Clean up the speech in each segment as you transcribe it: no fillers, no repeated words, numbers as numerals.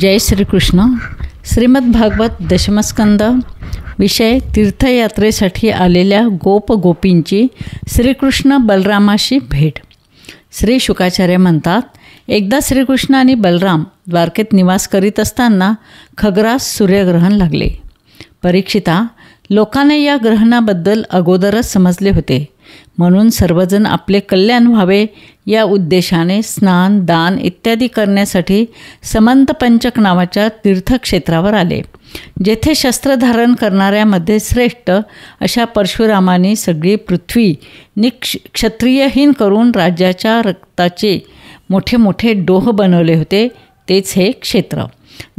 जय श्रीकृष्ण. श्रीमद्भागवत दशमस्कंद. विषय तीर्थयात्रेसाठी आलेल्या गोपगोपींची श्रीकृष्ण बलरामाशी भेट. श्री शुकाचार्य म्हणतात, एकदा श्रीकृष्ण आणि बलराम द्वारकेत निवास करीत असताना खग्रास सूर्यग्रहण लागले. परीक्षिता, लोकांना या ग्रहणाबद्दल अगोदरच समजले होते, म्हणून सर्वजण आपले कल्याण व्हावे या उद्देशाने स्नान, दान इत्यादी करण्यासाठी समंतपंचक नावाच्या तीर्थक्षेत्रावर आले. जेथे शस्त्र धारण करणाऱ्यामध्ये श्रेष्ठ अशा परशुरामांनी सगळी पृथ्वी क्षत्रियहीन करून राज्याच्या रक्ताचे मोठे मोठे डोह बनवले होते, तेच हे क्षेत्र.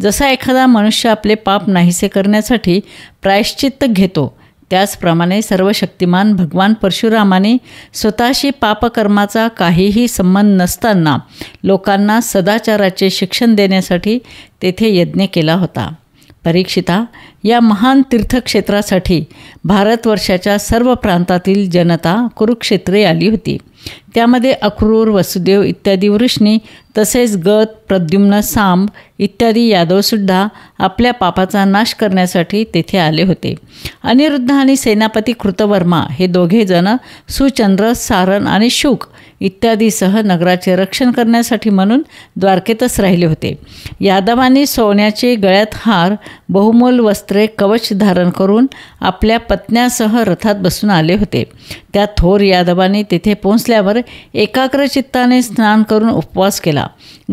जसा एखादा मनुष्य आपले पाप नाहीसे करण्यासाठी प्रायश्चित्त घेतो, त्याचप्रमाणे सर्वशक्तिमान भगवान परशुरामाने स्वतःशी पापकर्माचा काहीही संबंध नसताना लोकांना सदाचाराचे शिक्षण देण्यासाठी तेथे यज्ञ केला होता. परीक्षिता, या महान तीर्थक्षेत्रासाठी भारतवर्षाच्या सर्व प्रांतातील जनता कुरुक्षेत्रे आली होती. त्यामध्ये अक्रूर, वसुदेव इत्यादी वृष्णी, तसेच गत, प्रद्युम्न, सांब इत्यादी यादवसुद्धा आपल्या पापाचा नाश करण्यासाठी तेथे आले होते. अनिरुद्ध आणि सेनापती कृतवर्मा हे दोघे जण सुचंद्र, सारण आणि शुक इत्यादीसह नगराचे रक्षण करण्यासाठी म्हणून द्वारकेतच राहिले होते. यादवांनी सोन्याचे गळ्यात हार, बहुमोल वस्त्रे, कवच धारण करून आपल्या पत्न्यासह रथात बसून आले होते. त्या थोर यादवांनी तेथे पोहोचल्यावर एकाग्रचित्ताने स्नान करून उपवास केला,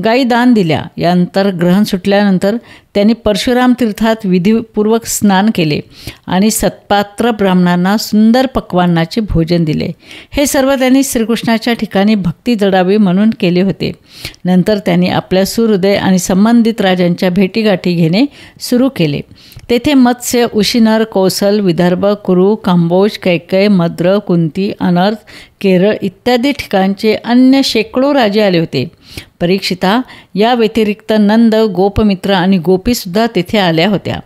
गायी दान दिल्या. यानंतर ग्रहण सुटल्यानंतर त्यांनी परशुराम तीर्थात विधीपूर्वक स्नान केले आणि सत्पात्र ब्राह्मणांना सुंदर पक्वान्नाचे भोजन दिले. हे सर्व त्यांनी श्रीकृष्णाच्या ठिकाणी भक्ती जडावी म्हणून केले होते. नंतर त्यांनी आपल्या सुहृदय आणि संबंधित राजांच्या भेटीगाठी घेणे सुरू केले. तेथे मत्स्य, उशिनर, कौसल, विदर्भ, कुरु, कांबोज, कैकय, मद्र, कुंती, अनर्थ, केरळ इत्यादी ठिकाणचे अन्य शेकडो राजे आले होते. परीक्षिता, या व्यतिरिक्त नंद, गोपमित्र आणि गोपीसुद्धा तेथे आल्या होत्या.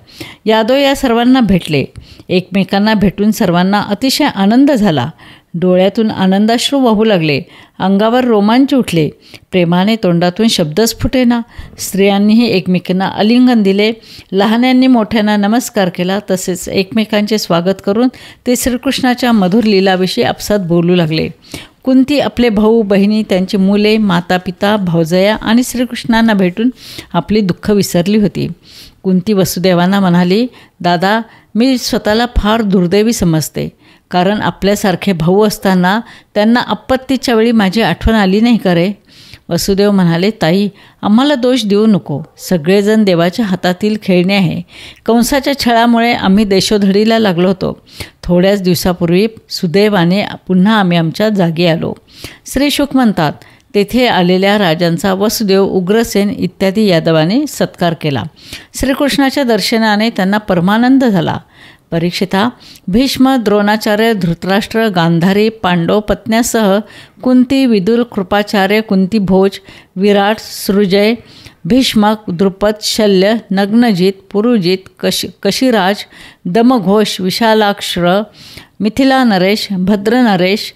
यादव या सर्वांना भेटले. एकमेकांना भेटून सर्वांना अतिशय आनंद झाला. डोळ्यातून आनंदाश्रू वाहू लागले, अंगावर रोमांच उठले. प्रेमाने तोंडातून शब्दच फुटेना. स्त्रियांनीही एकमेकांना आलिंगन दिले. लहान्यांनी मोठ्यांना नमस्कार केला. तसेच एकमेकांचे स्वागत करून ते श्रीकृष्णाच्या मधुर लीलाविषयी आपसात बोलू लागले. कुंती आपले भाऊ बहिणी, त्यांची मुले, माता पिता, भावजया आणि श्रीकृष्णांना भेटून आपली दुःख विसरली होती. कुंती वसुदेवांना म्हणाली, दादा, मी स्वतःला फार दुर्दैवी समजते, कारण आपल्यासारखे भाऊ असताना त्यांना आपत्तीच्या वेळी माझी आठवण आली नाही का रे? वसुदेव म्हणाले, ताई, आम्हाला दोष देऊ नको. सगळेजण देवाच्या हातातील खेळणे आहे. कंसाच्या छळामुळे आम्ही देशोधडीला लागलो होतो. थोड्याच दिवसापूर्वी सुदैवाने पुन्हा आम्ही आमच्या जागी आलो. श्री शुक म्हणतात, तेथे आलेल्या राजांचा वसुदेव, उग्रसेन इत्यादी यादवाने सत्कार केला. श्रीकृष्णाच्या दर्शनाने त्यांना परमानंद झाला. परीक्षिता, भीष्म, द्रोणाचार्य, धृतराष्ट्र, गांधारी, पांडव पत्न्यासह कुंती, विदुर, कृपाचार्य, कुंती भोज, विराट, सृजय, भीष्मक, द्रुपद, शल्य, नग्नजित, पुरुजित, कशिराज, दमघोष, विशालाक्ष, मिथिला नरेश, भद्र नरेश,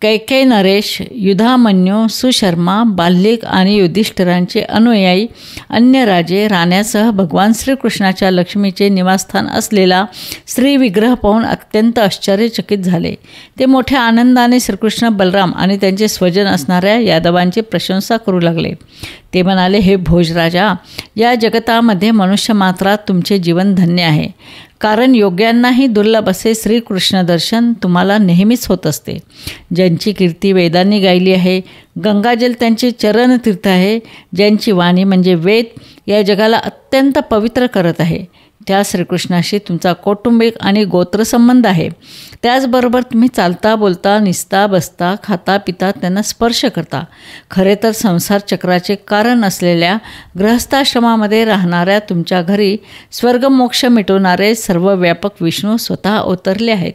कैकेय नरेश, युधामन्यू, सुशर्मा, बाल्लिक आणि युधिष्ठिरांचे अनुयायी, अन्य राजे, राण्यासह भगवान श्रीकृष्णाच्या लक्ष्मीचे निवासस्थान असलेला श्रीविग्रह पाहून अत्यंत आश्चर्यचकित झाले. ते मोठ्या आनंदाने श्रीकृष्ण, बलराम आणि त्यांचे स्वजन असणाऱ्या यादवांची प्रशंसा करू लागले. ते म्हणाले, हे भोजराजा, या जगतामध्ये मनुष्यमात्रात तुमचे जीवन धन्य आहे, कारण योग्यांनाही दुर्लभ असे श्रीकृष्ण दर्शन तुम्हाला नेहमीच होत असते. ज्यांची कीर्ती वेदांनी गायली आहे, गंगाजल त्यांचे चरणतीर्थ आहे, ज्यांची वाणी म्हणजे वेद या जगाला अत्यंत पवित्र करत आहे, त्या श्रीकृष्णाशी तुमचा कौटुंबिक आणि गोत्रसंबंध आहे. त्याचबरोबर तुम्ही चालता, बोलता, निसता, बसता, खाता, पिता त्यांना स्पर्श करता. खरे तर संसार चक्राचे कारण असलेल्या गृहस्थाश्रमामध्ये राहणाऱ्या तुमच्या घरी स्वर्गमोक्ष मिटवणारे सर्व व्यापक विष्णू स्वतः अवतरले आहेत.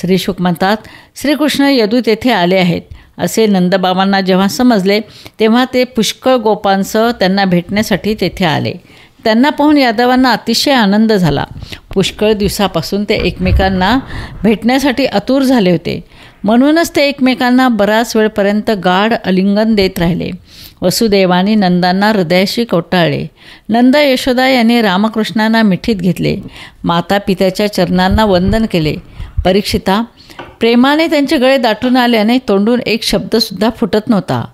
श्री शुक म्हणतात, श्रीकृष्ण यदू तेथे आले आहेत असे नंदबाबांना जेव्हा समजले, तेव्हा ते पुष्कळ गोपांसह त्यांना भेटण्यासाठी तेथे आले. त्यांना पाहून यादवांना अतिशय आनंद झाला. पुष्कळ दिवसापासून ते एकमेकांना भेटण्यासाठी आतुर झाले होते. म्हणूनच ते एकमेकांना बराच वेळपर्यंत गाढ आलिंगन देत राहिले. वसुदेवाने नंदांना हृदयाशी कवटाळले. नंद यशोदा यांनी रामकृष्णांना मिठीत घेतले. माता पित्याच्या चरणांना वंदन केले. परीक्षिता, प्रेमाने त्यांचे गळे दाटून आल्याने तोंडून एक शब्दसुद्धा फुटत नव्हता.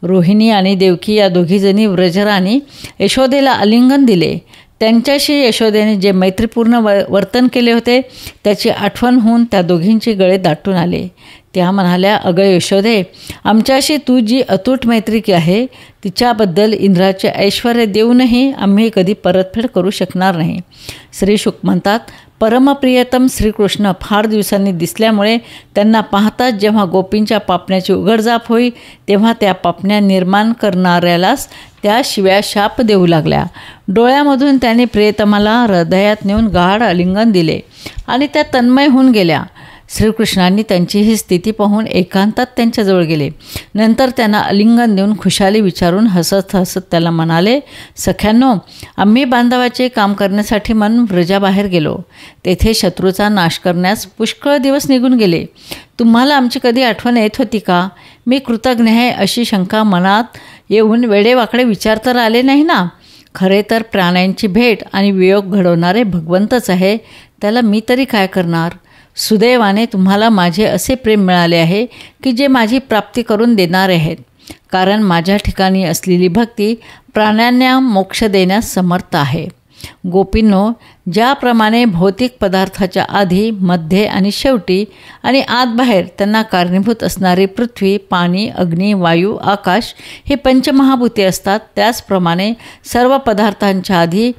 रोहिणी आणि देवकी या दोघीजणी व्रजरानी यशोदेला आलिंगन दिले. त्यांच्याशी यशोदेने जे मैत्रीपूर्ण वर्तन केले होते त्याची आठवण होऊन त्या दोघींचे गळे दाटून आले. त्या म्हणाल्या, अगं यशोदे, आमच्याशी तू जी अतूट मैत्री आहे तिच्याबद्दल इंद्राचे ऐश्वर्य देऊनही आम्ही कधी परतफेड करू शकणार नाही. श्री शुक म्हणतात, परमप्रियतम श्रीकृष्ण फार दिवसांनी दिसल्यामुळे त्यांना पाहताच जेव्हा गोपींच्या पापण्याची उघडझाप होई तेव्हा त्या पापण्या निर्माण करणाऱ्यालाच त्या शिव्या शाप देऊ लागल्या. डोळ्यामधून त्यांनी प्रियतमाला हृदयात नेऊन गाढ आलिंगन दिले आणि त्या तन्मय होऊन गेल्या. श्रीकृष्णांनी त्यांची ही स्थिती पाहून एकांतात त्यांच्याजवळ गेले. नंतर त्यांना आलिंगन देऊन खुशाली विचारून हसत हसत त्याला म्हणाले, सख्यांनो, आम्ही बांधवाचे काम करण्यासाठी म्हणून व्रजाबाहेर गेलो. तेथे शत्रूचा नाश करण्यास पुष्कळ दिवस निघून गेले. तुम्हाला आमची कधी आठवण येत होती का? मी कृतज्ञ आहे अशी शंका मनात येऊन वेडेवाकडे विचार तर आले नाही ना? खरे तर प्राण्यांची भेट आणि वियोग घडवणारे भगवंतच आहे, त्याला मी तरी काय करणार? सुदैवाने तुम्हाला माझे असे प्रेम मिळाले आहे की जे माझी प्राप्ती करून देणारे आहेत. कारण माझ्या ठिकाणी असलेली भक्ती प्राण्यांना मोक्ष देण्यास समर्थ आहे. गोपींनो, ज्याप्रमाणे भौतिक पदार्थाच्या आधी, मध्ये आणि शेवटी आणि आत बाहेर त्यांना कारणीभूत असणारी पृथ्वी, पाणी, अग्नी, वायू, आकाश ही पंचमहाभूते असतात, त्याचप्रमाणे सर्व पदार्थांच्या आधी,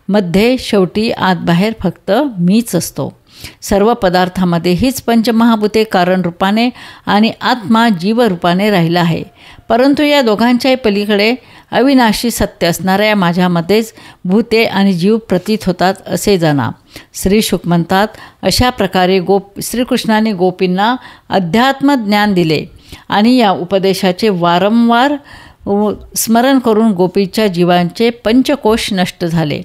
मध्ये, शेवटी, आत बाहेर फक्त मीच असतो. सर्व पदार्थामध्ये हीच पंचमहाभूते कारण रूपाने आणि आत्मा जीवरूपाने राहिला आहे. परंतु या दोघांच्याही पलीकडे अविनाशी सत्य असणाऱ्या माझ्यामध्येच भूते आणि जीव प्रतीत होतात असे जाणा. श्री शुक म्हणतात, अशा प्रकारे श्रीकृष्णाने गोपींना अध्यात्म ज्ञान दिले आणि या उपदेशाचे वारंवार स्मरण करून गोपीच्या जीवांचे पंचकोश नष्ट झाले.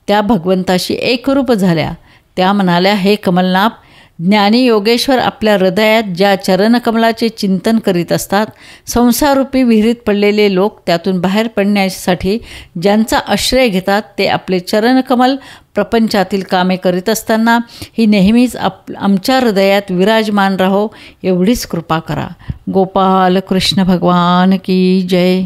त्या भगवंताशी एकरूप झाल्या. त्या म्हणाल्या, हे कमलनाभ, ज्ञानी योगेश्वर आपल्या हृदयात ज्या चरणकमलाचे चिंतन करीत असतात, संसाररूपी विहिरीत पडलेले लोक त्यातून बाहेर पडण्यासाठी ज्यांचा आश्रय घेतात ते आपले चरणकमल प्रपंचातील कामे करीत असताना ही नेहमीच आमच्या हृदयात विराजमान राहो एवढीच कृपा करा. गोपाल कृष्ण भगवान की जय.